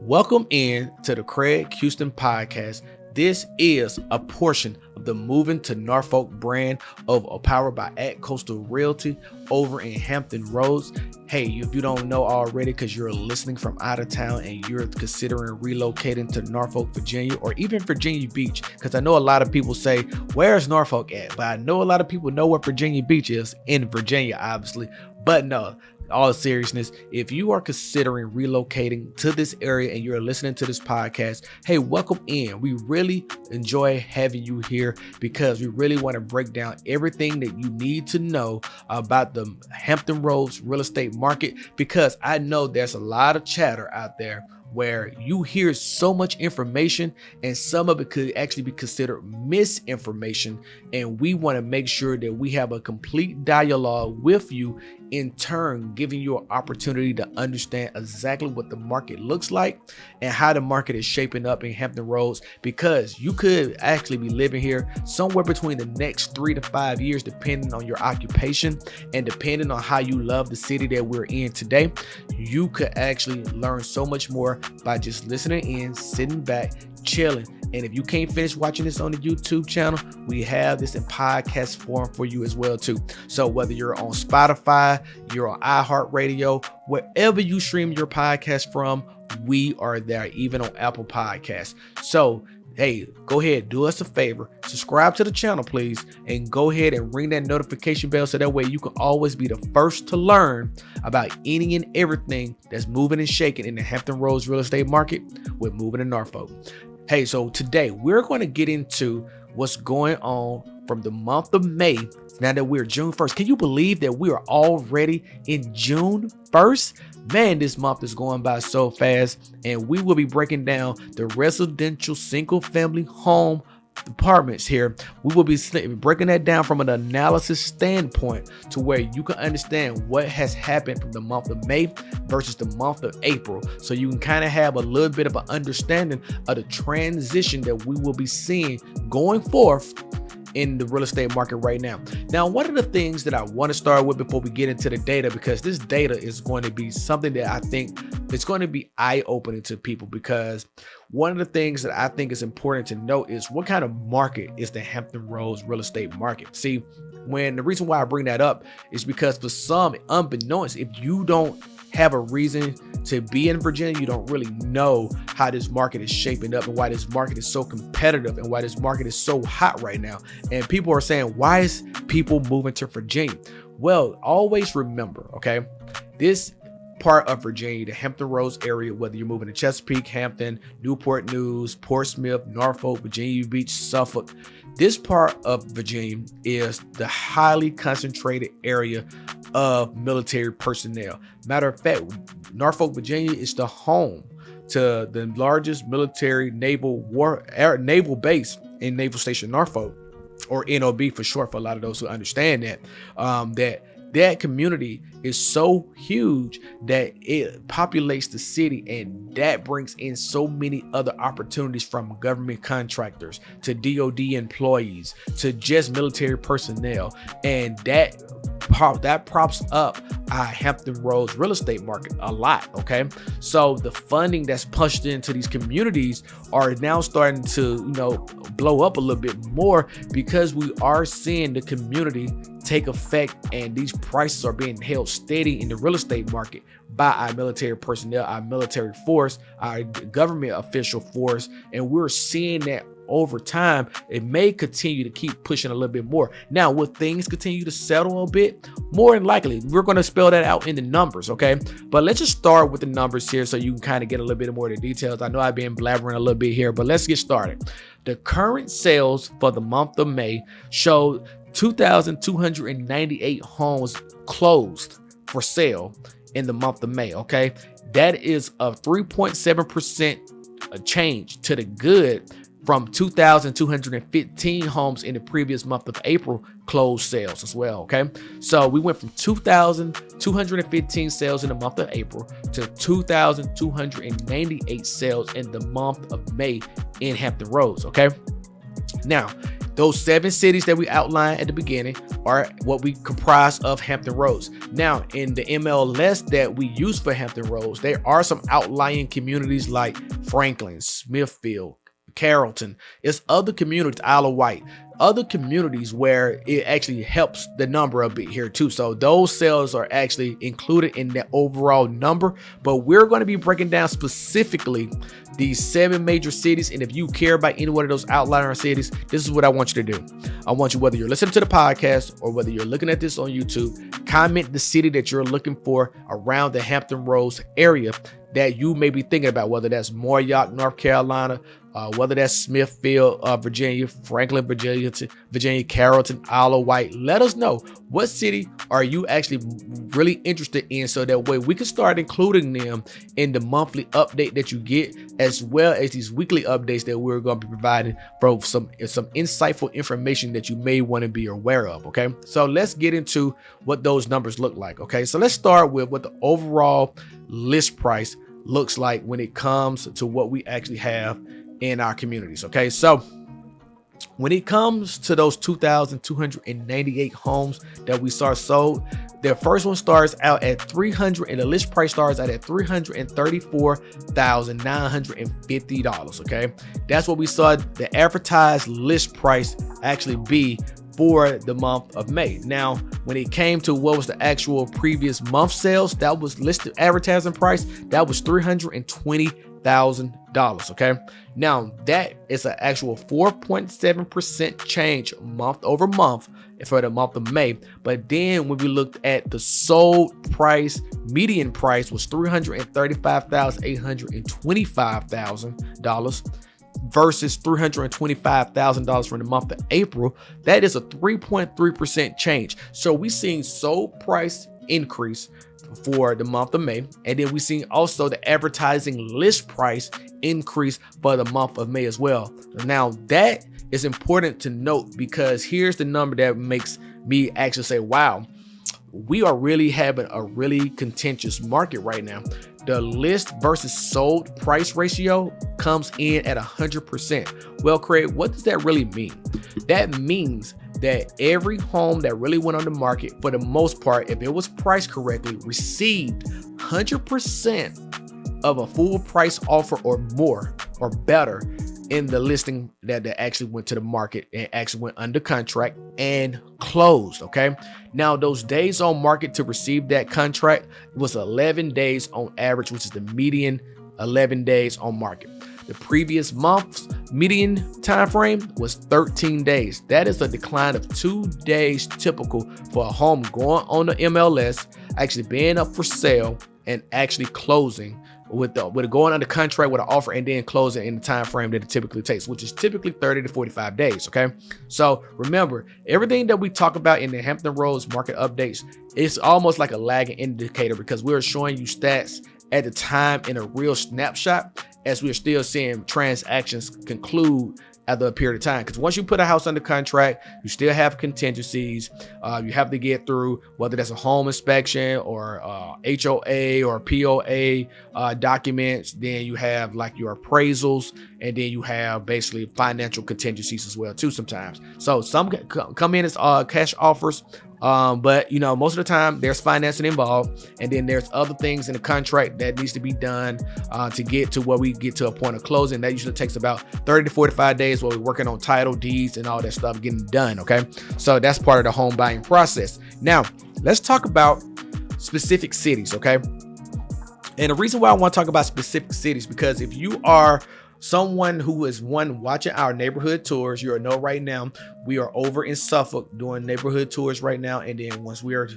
Welcome in to the Craig Houston podcast. This is a portion of the Moving to Norfolk brand of powered by At Coastal Realty over in Hampton Roads. Hey, if you don't know already because you're listening from out of town and you're considering relocating to Norfolk, Virginia, or even Virginia Beach, because I know a lot of people say, where's Norfolk at? But I know a lot of people know where Virginia Beach is, in Virginia, obviously. But no, all seriousness, if you are considering relocating to this area and you're listening to this podcast, hey, welcome in. We really enjoy having you here because we really want to break down everything that you need to know about the Hampton Roads real estate market, because I know there's a lot of chatter out there where you hear so much information and some of it could actually be considered misinformation. And we want to make sure that we have a complete dialogue with you, in turn giving you an opportunity to understand exactly what the market looks like and how the market is shaping up in Hampton Roads, because you could actually be living here somewhere between the next 3 to 5 years, depending on your occupation and depending on how you love the city that we're in today. You could actually learn so much more by just listening in, sitting back, chilling. And if you can't finish watching this on the YouTube channel, we have this in podcast form for you as well too. So whether you're on Spotify, you're on iHeartRadio, wherever you stream your podcast from, we are there, even on Apple Podcasts. So hey, go ahead, do us a favor, subscribe to the channel, please, and go ahead and ring that notification bell so that way you can always be the first to learn about any and everything that's moving and shaking in the Hampton Roads real estate market with Moving to Norfolk. Hey, so today we're going to get into what's going on from the month of May. Now that we're June 1st, can you believe that we are already in June 1st? Man, this month is going by so fast, and we will be breaking down the residential single family home departments here. We will be breaking that down from an analysis standpoint to where you can understand what has happened from the month of May versus the month of April. So you can kind of have a little bit of an understanding of the transition that we will be seeing going forth in the real estate market right now. Now, one of the things that I want to start with before we get into the data, because this data is going to be something that I think it's going to be eye-opening to people, because one of the things that I think is important to note is what kind of market is the Hampton Roads real estate market. See, when the reason why I bring that up is because for some, unbeknownst, if you don't have a reason to be in Virginia, you don't really know how this market is shaping up and why this market is so competitive and why this market is so hot right now. And people are saying, why is people moving to Virginia? Well, always remember, okay, this part of Virginia, the Hampton Roads area, whether you're moving to Chesapeake, Hampton, Newport News, Portsmouth, Norfolk, Virginia Beach, Suffolk, this part of Virginia is the highly concentrated area of military personnel. Matter of fact, Norfolk, Virginia is the home to the largest military naval base in Naval Station Norfolk, or NOB for short, for a lot of those who understand that. That community is so huge that it populates the city, and that brings in so many other opportunities, from government contractors to DOD employees to just military personnel, and that props up our Hampton Roads real estate market a lot. Okay, so the funding that's pushed into these communities are now starting to blow up a little bit more, because we are seeing the community take effect, and these prices are being held steady in the real estate market by our military personnel, our military force, our government official force, and we're seeing that over time. It may continue to keep pushing a little bit more. Now, will things continue to settle a bit? More than likely, we're going to spell that out in the numbers, okay? But let's just start with the numbers here so you can kind of get a little bit more of the details. I know I've been blabbering a little bit here, but let's get started. The current sales for the month of May showed 2,298 homes closed for sale in the month of May, okay? That is a 3.7% change to the good from 2,215 homes in the previous month of April closed sales as well, okay? So we went from 2,215 sales in the month of April to 2,298 sales in the month of May in Hampton Roads, okay? Now, Those 7 cities that we outlined at the beginning are what we comprise of Hampton Roads. Now, in the MLS that we use for Hampton Roads, there are some outlying communities like Franklin, Smithfield, Carrollton. It's other communities, Isle of Wight, other communities where it actually helps the number a bit here too. So those sales are actually included in the overall number, but we're going to be breaking down specifically these 7 major cities. And if you care about any one of those outlier cities, this is what I want you to do. I want you, whether you're listening to the podcast or whether you're looking at this on YouTube, comment the city that you're looking for around the Hampton Roads area that you may be thinking about, whether that's Mooryock, North Carolina, whether that's Smithfield, Virginia, Franklin, Virginia, Carrollton, Isle of Wight. Let us know, what city are you actually really interested in, so that way we can start including them in the monthly update that you get, as well as these weekly updates that we're going to be providing for some insightful information that you may want to be aware of. Okay, so let's get into what those numbers look like. Okay, so let's start with what the overall list price looks like when it comes to what we actually have in our communities. Okay, so when it comes to those 2,298 homes that we saw sold, their first one starts out at 300, and the list price starts out at $334,950. Okay, that's what we saw the advertised list price actually be for the month of May. Now, when it came to what was the actual previous month sales, that was listed advertising price, that was $320,000. Okay, now that is an actual 4.7% change month over month for the month of May. But then when we looked at the sold price, median price was $335,825,000 versus $325,000 for the month of April. That is a 3.3% change. So we seen sold price increase for the month of May, and then we seen also the advertising list price increase for the month of May as well. Now that is important to note, because here's the number that makes me actually say, wow, we are really having a really contentious market right now. The list versus sold price ratio comes in at 100%. Well, Craig, what does that really mean? That means that every home that really went on the market, for the most part, if it was priced correctly, received 100% of a full price offer or more or better in the listing that actually went to the market and actually went under contract and closed. Okay, now those days on market to receive that contract was 11 days on average, which is the median 11 days on market. The previous month's median time frame was 13 days. That is a decline of 2 days typical for a home going on the MLS, actually being up for sale and actually closing with going under contract with an offer and then closing in the time frame that it typically takes, which is typically 30 to 45 days. Okay, so remember, everything that we talk about in the Hampton Roads market updates, it's almost like a lagging indicator, because we're showing you stats at the time in a real snapshot, as we're still seeing transactions conclude after a period of time. Because once you put a house under contract, you still have contingencies. You have to get through, whether that's a home inspection or HOA or POA documents. Then you have like your appraisals, and then you have basically financial contingencies as well too sometimes. So some come in as cash offers, but you know, most of the time there's financing involved, and then there's other things in the contract that needs to be done to get to where we get to a point of closing. That usually takes about 30 to 45 days while we're working on title deeds and all that stuff getting done. Okay, so that's part of the home buying process. Now let's talk about specific cities. Okay, and the reason why I want to talk about specific cities, because if you are someone who is watching our neighborhood tours, you'll know right now we are over in Suffolk doing neighborhood tours right now. And then once we are,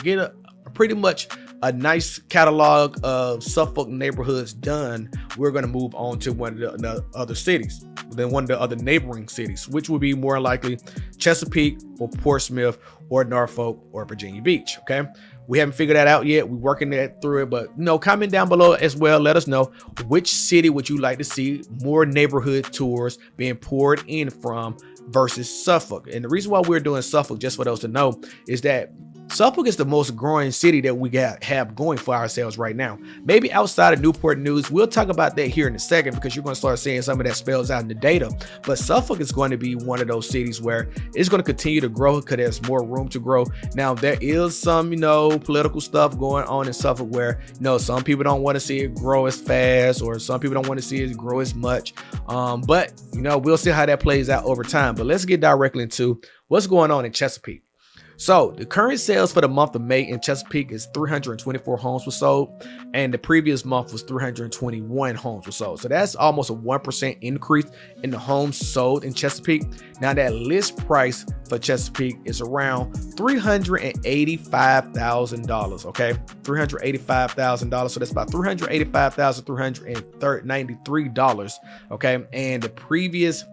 get a pretty much a nice catalog of Suffolk neighborhoods done, we're going to move on to one of the other cities, then one of the other neighboring cities, which would be more likely Chesapeake or Portsmouth or Norfolk or Virginia Beach. Okay, we haven't figured that out yet. We're working that through it, but comment down below as well. Let us know, which city would you like to see more neighborhood tours being poured in from versus Suffolk. And the reason why we're doing Suffolk, just for those to know, is that Suffolk is the most growing city that we have going for ourselves right now. Maybe outside of Newport News, we'll talk about that here in a second because you're going to start seeing some of that spells out in the data. But Suffolk is going to be one of those cities where it's going to continue to grow because there's more room to grow. Now, there is some, political stuff going on in Suffolk where, some people don't want to see it grow as fast, or some people don't want to see it grow as much. But we'll see how that plays out over time. But let's get directly into what's going on in Chesapeake. So the current sales for the month of May in Chesapeake is 324 homes were sold, and the previous month was 321 homes were sold. So that's almost a 1% increase in the homes sold in Chesapeake. Now that list price for Chesapeake is around $385,000. Okay, $385,000. So that's about $385,393. Okay, and the previous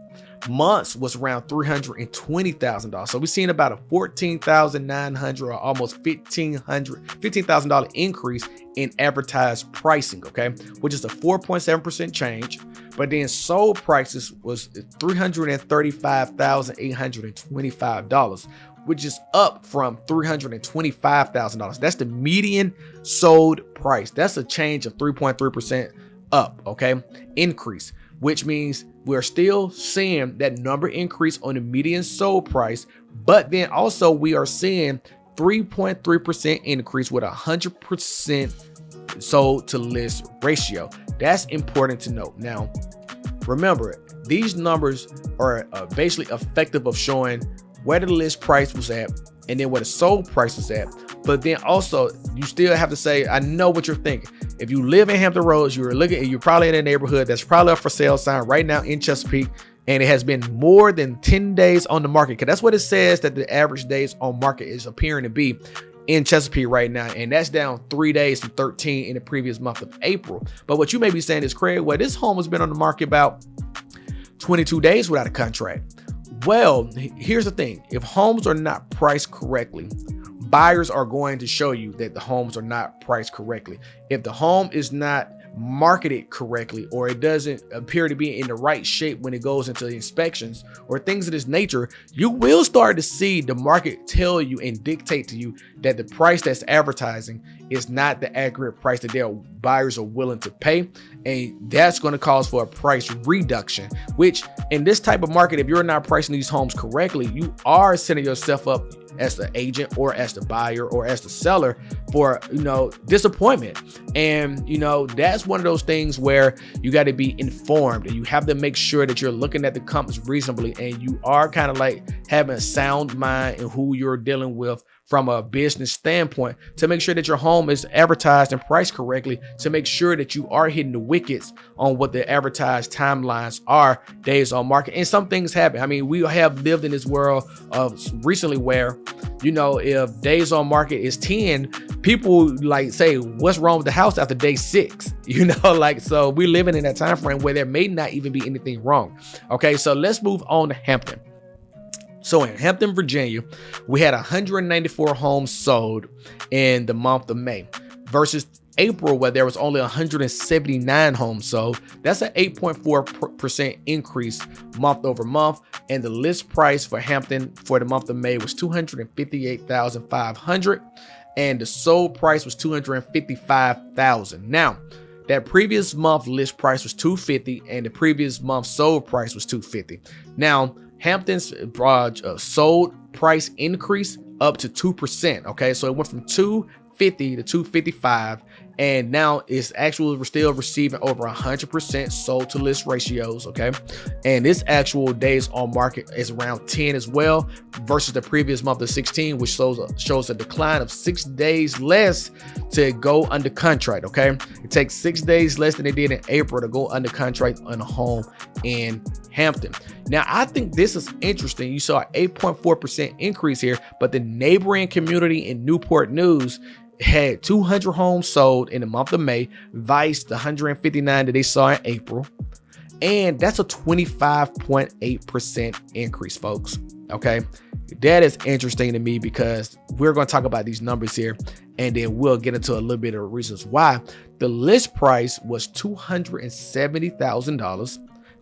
months was around $320,000. So we're seeing about a $14,900 or almost $15,000 increase in advertised pricing, okay, which is a 4.7% change. But then sold prices was $335,825, which is up from $325,000. That's the median sold price. That's a change of 3.3% up, okay, increase, which means we're still seeing that number increase on the median sold price, but then also we are seeing 3.3% increase with 100% sold to list ratio. That's important to note. Now, remember, these numbers are basically effective of showing where the list price was at and then where the sold price was at. But then also, you still have to say, I know what you're thinking. If you live in Hampton Roads, you're probably in a neighborhood that's probably up for sale sign right now in Chesapeake, and it has been more than 10 days on the market, because that's what it says that the average days on market is appearing to be in Chesapeake right now, and that's down 3 days from 13 in the previous month of April. But what you may be saying is, Craig, well, this home has been on the market about 22 days without a contract. Well, here's the thing. If homes are not priced correctly, buyers are going to show you that the homes are not priced correctly. If the home is not marketed correctly, or it doesn't appear to be in the right shape when it goes into the inspections or things of this nature, you will start to see the market tell you and dictate to you that the price that's advertising is not the accurate price that their buyers are willing to pay. And that's going to cause for a price reduction, which in this type of market, if you're not pricing these homes correctly, you are setting yourself up as the agent or as the buyer or as the seller for, disappointment. And, that's one of those things where you got to be informed, and you have to make sure that you're looking at the companies reasonably, and you are kind of like having a sound mind in who you're dealing with from a business standpoint, to make sure that your home is advertised and priced correctly, to make sure that you are hitting the wickets on what the advertised timelines are, days on market. And some things happen. I mean, we have lived in this world of recently where, if days on market is 10, people like say, what's wrong with the house after day 6? So we're living in that time frame where there may not even be anything wrong. Okay, so let's move on to Hampton. So in Hampton, Virginia, we had 194 homes sold in the month of May versus April, where there was only 179 homes sold. That's an 8.4% increase month over month. And the list price for Hampton for the month of May was $258,500, and the sold price was $255,000. Now, that previous month list price was $250,000, and the previous month sold price was $250,000. Now, Hampton's sold price increase up to 2%. Okay, so it went from $250,000 to $255,000, and now it's actually, we're still receiving over 100% sold to list ratios. Okay, and this actual days on market is around 10 as well, versus the previous month of 16, which shows a decline of 6 days less to go under contract. Okay, it takes 6 days less than it did in April to go under contract on a home in Hampton. Now, I think this is interesting. You saw an 8.4% increase here, but the neighboring community in Newport News had 200 homes sold in the month of May, vice the 159 that they saw in April. And that's a 25.8% increase, folks. Okay, that is interesting to me, because we're going to talk about these numbers here, and then we'll get into a little bit of the reasons why. The list price was $270,000.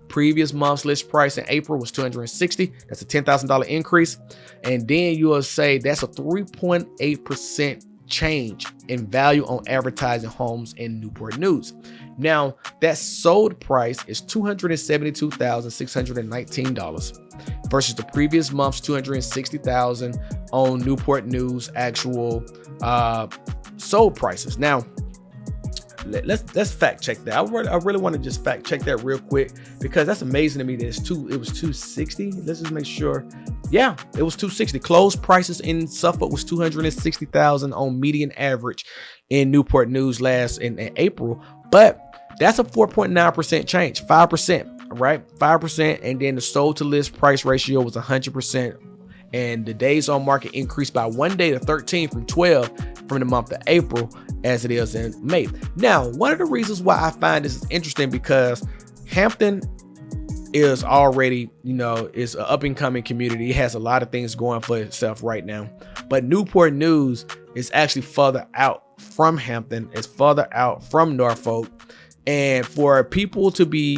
Previous month's list price in April was $260. That's a $10,000 increase. And then you will say that's a 3.8% change in value on advertising homes in Newport News. Now, that sold price is $272,619 versus the previous month's $260,000 on Newport News actual sold prices. Now, let's fact check that. I really want to just fact check that real quick, because that's amazing to me that it was 260. Let's just make sure. Yeah, it was 260. Closed prices in Suffolk was 260,000 on median average in Newport News in April, but that's a 4.9% change, 5%, right? 5%, and then the sold to list price ratio was 100%. And the days on market increased by 1 day to 13 from 12 from the month of April as it is in May. Now, one of the reasons why I find this is interesting, because Hampton is already, is an up and coming community. It has a lot of things going for itself right now. But Newport News is actually further out from Hampton, it's further out from Norfolk. And for people to be,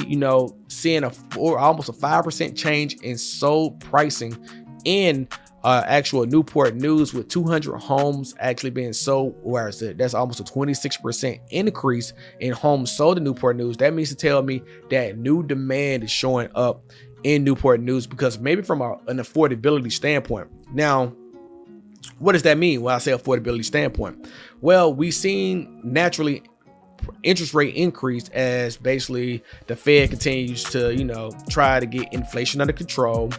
seeing almost a 5% change in sold pricing in actual Newport News, with 200 homes actually being sold, whereas that's almost a 26% increase in homes sold in Newport News. That means to tell me that new demand is showing up in Newport News, because maybe from an affordability standpoint. Now, what does that mean when I say affordability standpoint? Well, we've seen naturally interest rate increase as basically the Fed continues to, try to get inflation under control.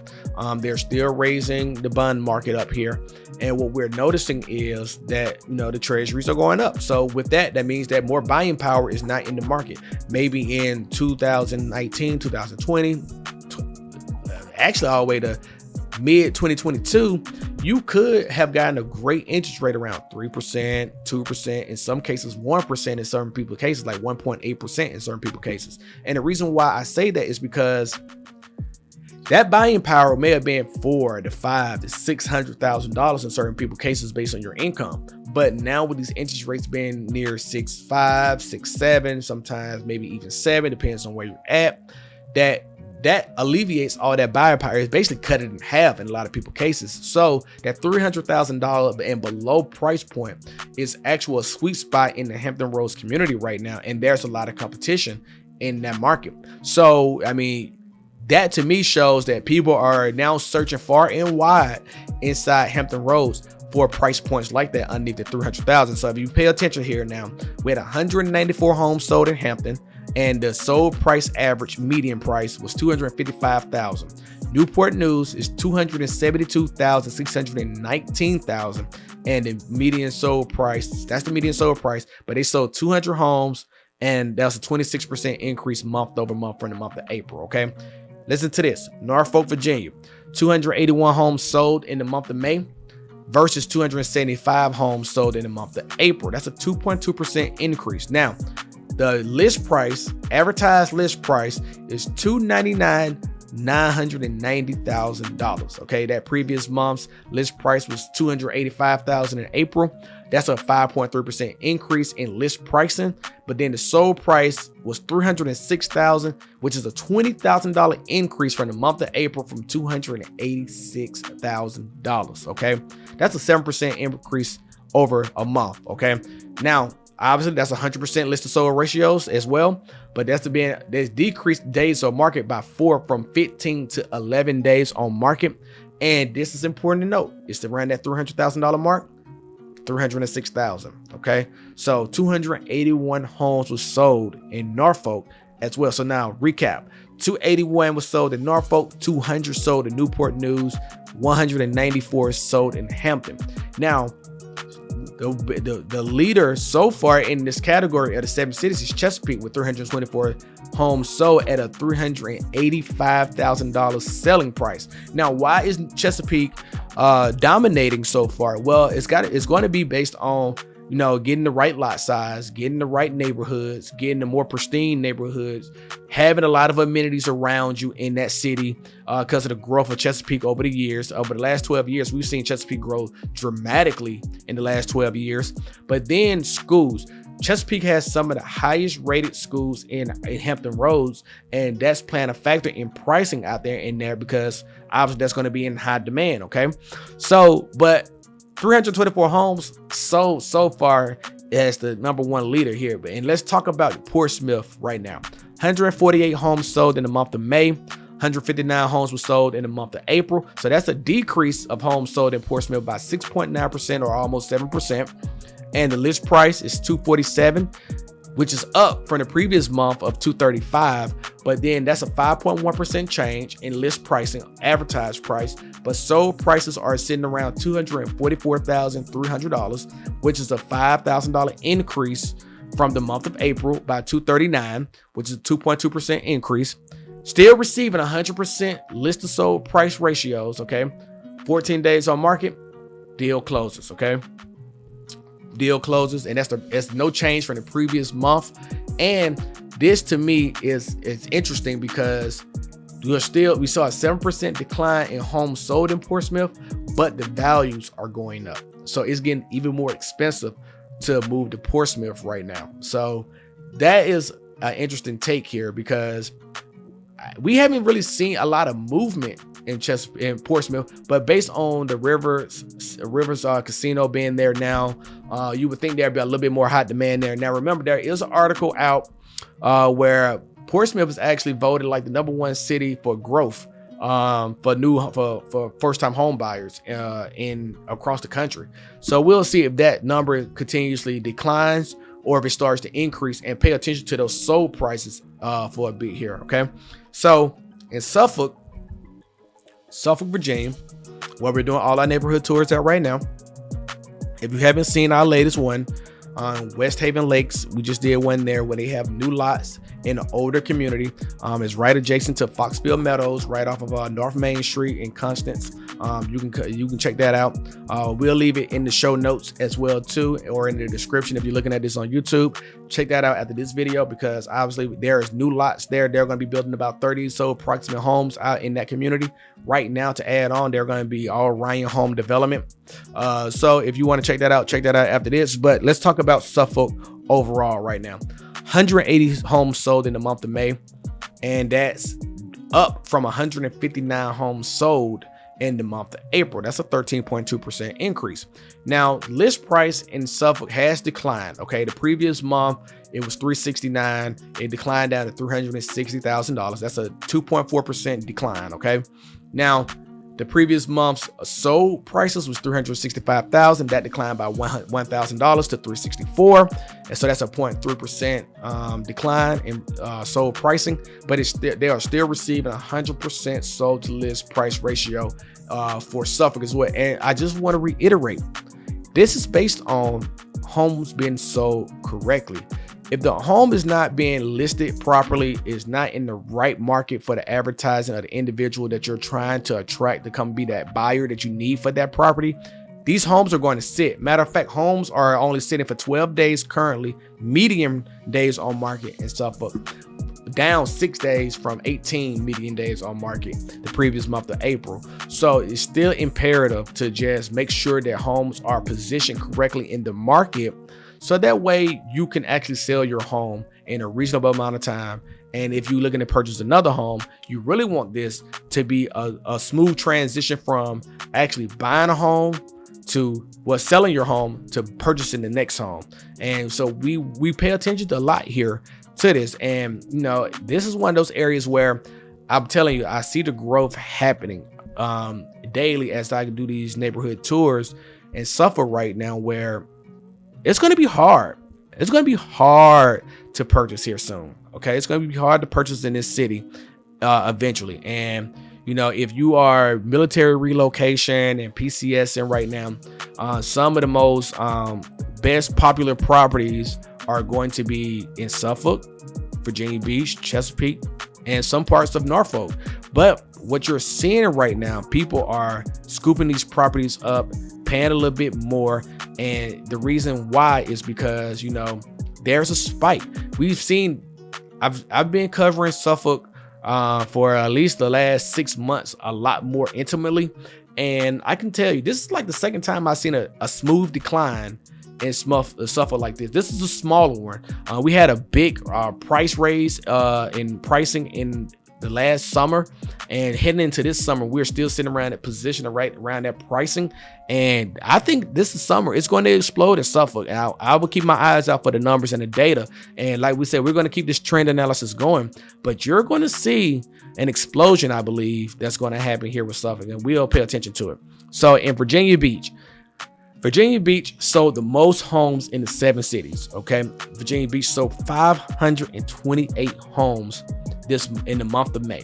They're still raising the bond market up here. And what we're noticing is that, the treasuries are going up. So with that means that more buying power is not in the market. Maybe in 2019, 2020, actually all the way to mid 2022, you could have gotten a great interest rate around 3%, 2%, in some cases 1% in certain people's cases, like 1.8% in certain people's cases. And the reason why I say that is because that buying power may have been $400,000 to $500,000 to $600,000 in certain people's cases based on your income. But now with these interest rates being near 6.5, 6.7, sometimes maybe even 7, depends on where you're at, that alleviates all that buying power. It's basically cut it in half in a lot of people's cases. So that $300,000 and below price point is actual sweet spot in the Hampton Roads community right now. And there's a lot of competition in that market. So, I mean, that to me shows that people are now searching far and wide inside Hampton Roads for price points like that underneath the $300,000. So if you pay attention here now, we had 194 homes sold in Hampton, and the sold price average median price was $255,000. Newport News is $272,619,000, and the median sold price, that's the median sold price, but they sold 200 homes, and that's a 26% increase month over month from the month of April. Okay, listen to this. Norfolk, Virginia, 281 homes sold in the month of May versus 275 homes sold in the month of April. That's a 2.2% increase. Now, the list price, advertised list price, is $299,990,000. Okay, that previous month's list price was $285,000 in April. That's a 5.3% increase in list pricing. But then the sold price was $306,000, which is a $20,000 increase from the month of April from $286,000. Okay, that's a 7% increase over a month. Okay, now, obviously, that's 100% list to sold ratios as well, but there's decreased days on market by 4 from 15 to 11 days on market. And this is important to note. It's around that $300,000 mark, $306,000. Okay, so 281 homes was sold in Norfolk as well. So now recap: 281 was sold in Norfolk, 200 sold in Newport News, 194 sold in Hampton. Now, the leader so far in this category of the 7 cities is Chesapeake with 324 homes sold at a $385,000 selling price. Now, why is Chesapeake dominating so far? Well, it's going to be based on, getting the right lot size, getting the right neighborhoods, getting the more pristine neighborhoods, having a lot of amenities around you in that city because of the growth of Chesapeake over the years. Over the last 12 years, we've seen Chesapeake grow dramatically in the last 12 years. But then schools. Chesapeake has some of the highest rated schools in Hampton Roads, and that's playing a factor in pricing out there in there, because obviously that's going to be in high demand. Okay, so but 324 homes sold so far as the #1 leader here. And let's talk about Portsmouth right now. 148 homes sold in the month of May. 159 homes were sold in the month of April. So that's a decrease of homes sold in Portsmouth by 6.9% or almost 7%. And the list price is $247, which is up from the previous month of $235. But then that's a 5.1% change in list pricing, advertised price. But sold prices are sitting around $244,300, which is a $5,000 increase from the month of April by $239, which is a 2.2% increase. Still receiving 100% list to sold price ratios. Okay, 14 days on market, deal closes. Okay, deal closes, and that's no change from the previous month. And this to me is interesting, because we saw a 7% decline in homes sold in Portsmouth, but the values are going up. So it's getting even more expensive to move to Portsmouth right now. So that is an interesting take here, because we haven't really seen a lot of movement in Portsmouth, but based on the Rivers Casino being there now, you would think there'd be a little bit more hot demand there. Now, remember, there is an article out where Portsmouth is actually voted like the #1 city for growth for first-time home buyers across the country. So we'll see if that number continuously declines or if it starts to increase, and pay attention to those sold prices for a bit here. Okay, so in Suffolk, Virginia, where we're doing all our neighborhood tours at right now. If you haven't seen our latest one on West Haven Lakes, we just did one there where they have new lots in an older community. It's right adjacent to Foxfield Meadows, right off of North Main Street in Constance. You can check that out. We'll leave it in the show notes as well too, or in the description if you're looking at this on YouTube. Check that out after this video, because obviously there's new lots there. They're going to be building about 30 so approximate homes out in that community right now. To add on, they're going to be all Ryan home development. So if you want to check that out after this. But let's talk about Suffolk overall right now. 180 homes sold in the month of May, and that's up from 159 homes sold in the month of April. That's a 13.2% increase. Now, list price in Suffolk has declined. Okay, the previous month it was $369. It declined down to $360,000. That's a 2.4% decline. Okay, now the previous month's sold prices was $365,000. That declined by $1,000 to $364,000, and so that's a 0.3% decline in sold pricing. But they are still receiving 100% sold to list price ratio for Suffolk as well. And I just want to reiterate, this is based on homes being sold correctly. If the home is not being listed properly, is not in the right market for the advertising of the individual that you're trying to attract to come be that buyer that you need for that property, these homes are going to sit. Matter of fact, homes are only sitting for 12 days currently, median days on market in Suffolk, down 6 days from 18 median days on market the previous month of April. So it's still imperative to just make sure that homes are positioned correctly in the market, so that way you can actually sell your home in a reasonable amount of time. And if you're looking to purchase another home, you really want this to be a smooth transition from actually buying a home to selling your home to purchasing the next home. And so we pay attention to a lot here to this. And this is one of those areas where I'm telling you, I see the growth happening daily as I do these neighborhood tours in Suffolk right now, where it's going to be hard. It's going to be hard to purchase here soon. Okay, it's going to be hard to purchase in this city eventually. And if you are military relocation and PCSing right now, some of the most best popular properties are going to be in Suffolk, Virginia Beach, Chesapeake, and some parts of Norfolk. But what you're seeing right now, people are scooping these properties up, paying a little bit more. And the reason why is because, there's a spike. I've been covering Suffolk for at least the last 6 months a lot more intimately. And I can tell you, this is like the second time I've seen a smooth decline in Suffolk like this. This is a smaller one. We had a big price raise in pricing in the last summer, and heading into this summer, we're still sitting around that position right around that pricing. And I think this is summer, it's going to explode in Suffolk. And I will keep my eyes out for the numbers and the data. And like we said, we're going to keep this trend analysis going, but you're going to see an explosion, I believe, that's going to happen here with Suffolk, and we'll pay attention to it. So in Virginia Beach sold the most homes in the 7 cities. Okay, Virginia Beach sold 528 homes in the month of May.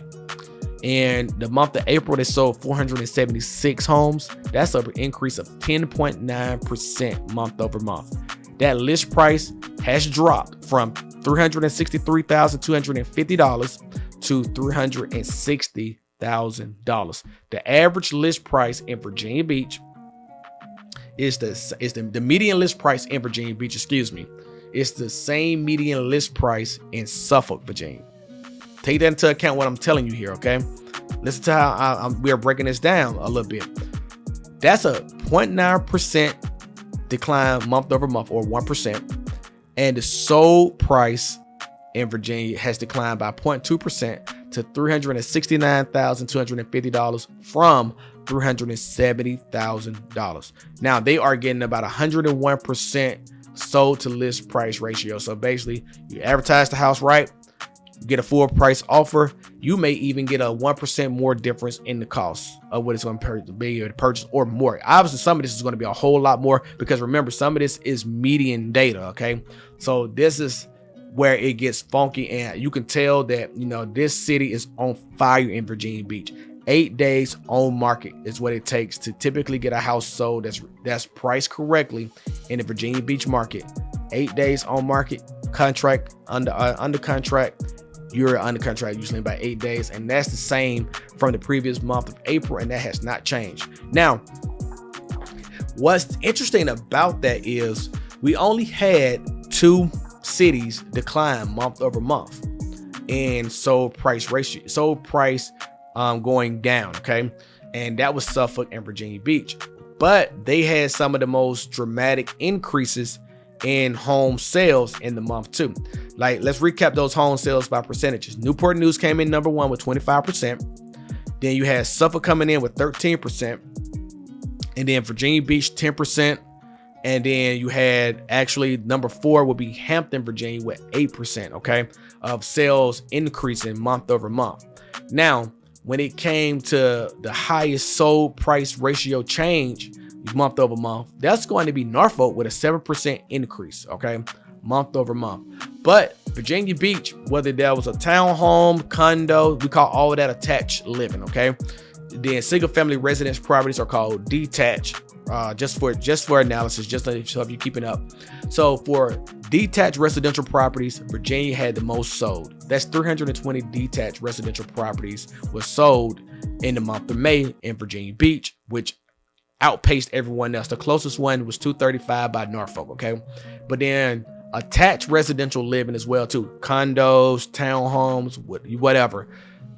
In the month of April, they sold 476 homes. That's an increase of 10.9% month over month. That list price has dropped from $363,250 to $360,000. The average list price in Virginia Beach is the median list price in Virginia Beach, it's the same median list price in Suffolk, Virginia. Take that into account what I'm telling you here, okay? Listen to how we are breaking this down a little bit. That's a 0.9% decline month over month, or 1%. And the sold price in Virginia has declined by 0.2% to $369,250 from $370,000. Now they are getting about 101% sold to list price ratio. So basically, you advertise the house right, you get a full price offer, you may even get a 1% more difference in the cost of what it's going to be able to purchase, or more. Obviously, some of this is going to be a whole lot more, because remember, some of this is median data. Okay, so this is where it gets funky, and you can tell that, you know, this city is on fire in Virginia Beach. 8 days on market is what it takes to typically get a house sold that's priced correctly in the Virginia Beach market. 8 days on market, contract under contract. You're under contract usually by 8 days, and that's the same from the previous month of April, and that has not changed. Now, what's interesting about that is we only had 2 cities decline month over month in sold price going down. Okay, and that was Suffolk and Virginia Beach, but they had some of the most dramatic increases in home sales in the month too. Like, let's recap those home sales by percentages. Newport News came in number 1 with 25%. Then you had Suffolk coming in with 13%, and then Virginia Beach 10%. And then you had, actually, number 4 would be Hampton, Virginia, with 8%, okay, of sales increasing month over month. Now, when it came to the highest sold price ratio change month over month, that's going to be Norfolk with a 7% increase, okay, month over month. But Virginia Beach, whether that was a townhome, condo, we call all of that attached living, okay. Then single family residence properties are called detached. Just for analysis, just to help you keeping up. So for detached residential properties, Virginia had the most sold. That's 320 detached residential properties was sold in the month of May in Virginia Beach, which outpaced everyone else. The closest one was 235 by Norfolk, okay? But then attached residential living as well too, condos, townhomes, whatever.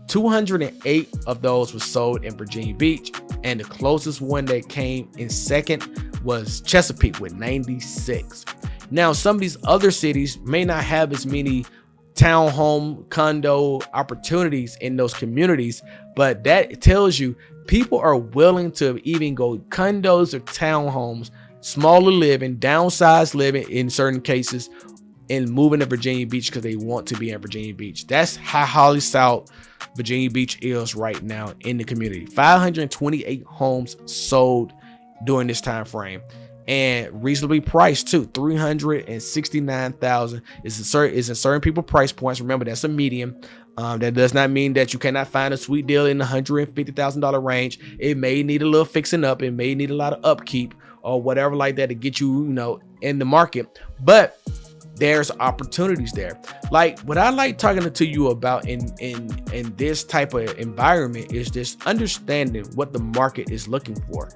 208 of those were sold in Virginia Beach, and the closest one that came in second was Chesapeake with 96. Now, some of these other cities may not have as many townhome, condo opportunities in those communities, but that tells you people are willing to even go condos or townhomes, smaller living, downsized living in certain cases, and moving to Virginia Beach because they want to be in Virginia Beach. That's how highly sought Virginia Beach is right now in the community. 528 homes sold during this time frame, and reasonably priced too. $369,000 is in certain people price points. Remember, that's a medium. That does not mean that you cannot find a sweet deal in the $150,000 range. It may need a little fixing up. It may need a lot of upkeep or whatever like that to get you, in the market. But there's opportunities there. Like, what I like talking to you about in this type of environment is just understanding what the market is looking for.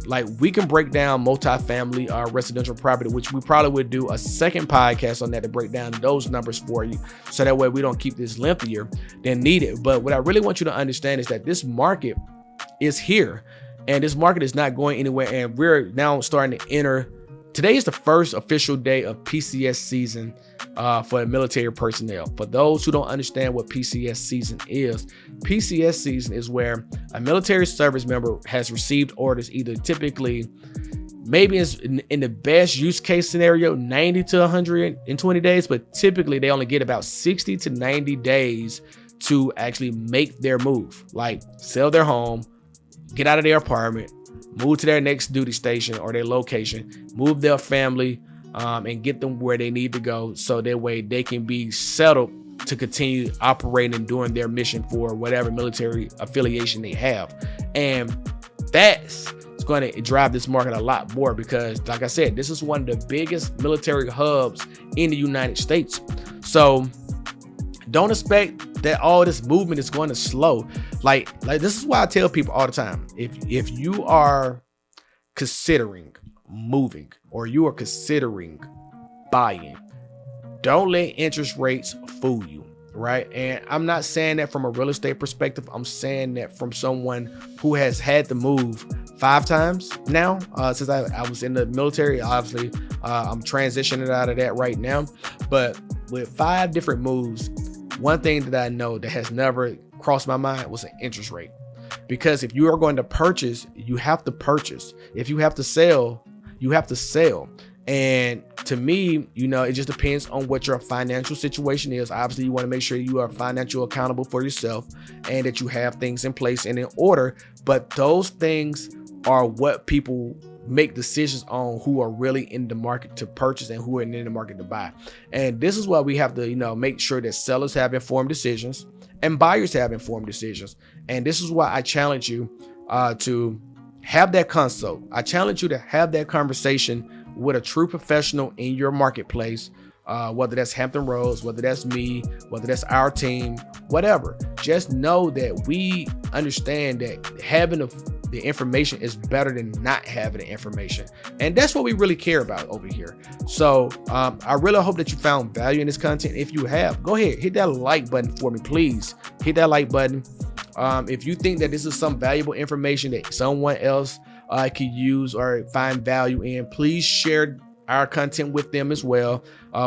Like, we can break down multifamily residential property, which we probably would do a second podcast on that to break down those numbers for you, so that way we don't keep this lengthier than needed. But what I really want you to understand is that this market is here, and this market is not going anywhere, and we're now starting to enter Today is the first official day of PCS season for military personnel. For those who don't understand what PCS season is where a military service member has received orders, either typically, maybe it's in the best use case scenario, 90 to 120 days, but typically they only get about 60 to 90 days to actually make their move, like sell their home, get out of their apartment, move to their next duty station or their location, move their family, and get them where they need to go, so that way they can be settled to continue operating and doing their mission for whatever military affiliation they have. And that's going to drive this market a lot more, because like I said, this is one of the biggest military hubs in the United States. So don't expect that all this movement is going to slow. Like this is why I tell people all the time, if you are considering moving or you are considering buying, don't let interest rates fool you, right? And I'm not saying that from a real estate perspective. I'm saying that from someone who has had to move 5 times now since I was in the military. Obviously, I'm transitioning out of that right now, but with 5 different moves, one thing that I know that has never crossed my mind was an interest rate. Because if you are going to purchase, you have to purchase. If you have to sell, you have to sell. And to me, it just depends on what your financial situation is. Obviously, you want to make sure you are financially accountable for yourself and that you have things in place and in order. But those things are what people make decisions on, who are really in the market to purchase and who are in the market to buy. And this is why we have to, make sure that sellers have informed decisions and buyers have informed decisions. And this is why I challenge you to have that consult. I challenge you to have that conversation with a true professional in your marketplace, whether that's Hampton Roads, whether that's me, whether that's our team, whatever. Just know that we understand that having the information is better than not having the information. And that's what we really care about over here. So I really hope that you found value in this content. If you have, go ahead, hit that like button for me, please. Hit that like button. If you think that this is some valuable information that someone else could use or find value in, please share our content with them as well,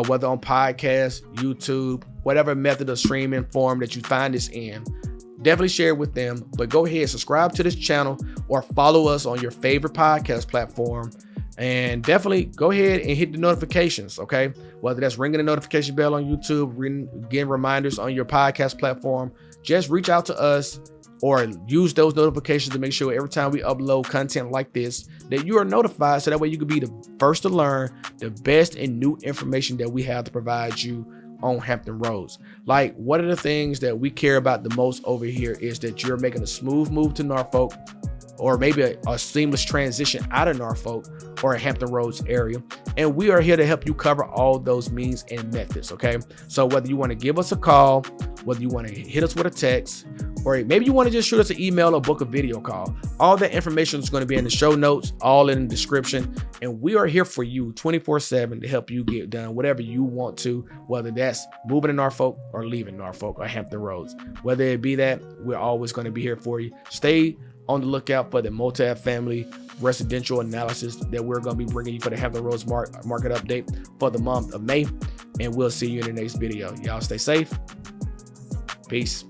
whether on podcast, YouTube, whatever method of streaming form that you find this in. Definitely share it with them. But go ahead, subscribe to this channel or follow us on your favorite podcast platform. And definitely go ahead and hit the notifications, okay? Whether that's ringing the notification bell on YouTube, getting reminders on your podcast platform, just reach out to us or use those notifications to make sure every time we upload content like this that you are notified, so that way you can be the first to learn the best and new information that we have to provide you on Hampton Roads. Like, one of the things that we care about the most over here is that you're making a smooth move to Norfolk, or maybe a seamless transition out of Norfolk or a Hampton Roads area. And we are here to help you cover all those means and methods, okay? So whether you want to give us a call, whether you want to hit us with a text, or maybe you want to just shoot us an email or book a video call, all that information is going to be in the show notes, all in the description. And we are here for you 24/7 to help you get done whatever you want to, whether that's moving to Norfolk or leaving Norfolk or Hampton Roads. Whether it be that, we're always going to be here for you. Stay on the lookout for the multi-family residential analysis that we're going to be bringing you for the Hampton Roads market update for the month of May. And we'll see you in the next video. Y'all stay safe. Peace.